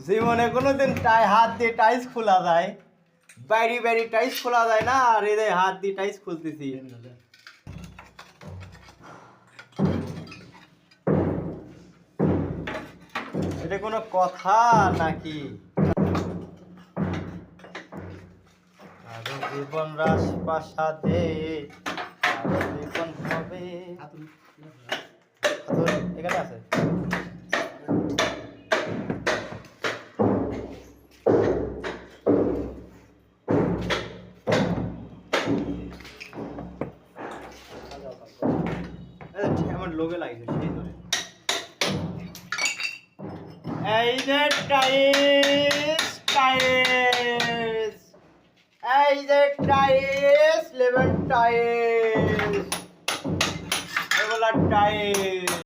জীবনে কোনোদিন হাত দিয়ে টাইস খোলা যায়, বাইরে বাইরে টাইস খোলা যায় না, আর এদের হাত দিয়ে টাইস খুলতেছি। এটা কোনো কথা নাকি? আরো জীবন রাজপ্রাসাদে, আরো জীবন হবে। এখানে আছে। আমার লোকে লাগছে সেই ধরে। এই যে টাইস টাইস, এই যে টাইস, লেমন টাইস, এগুলা টাইস।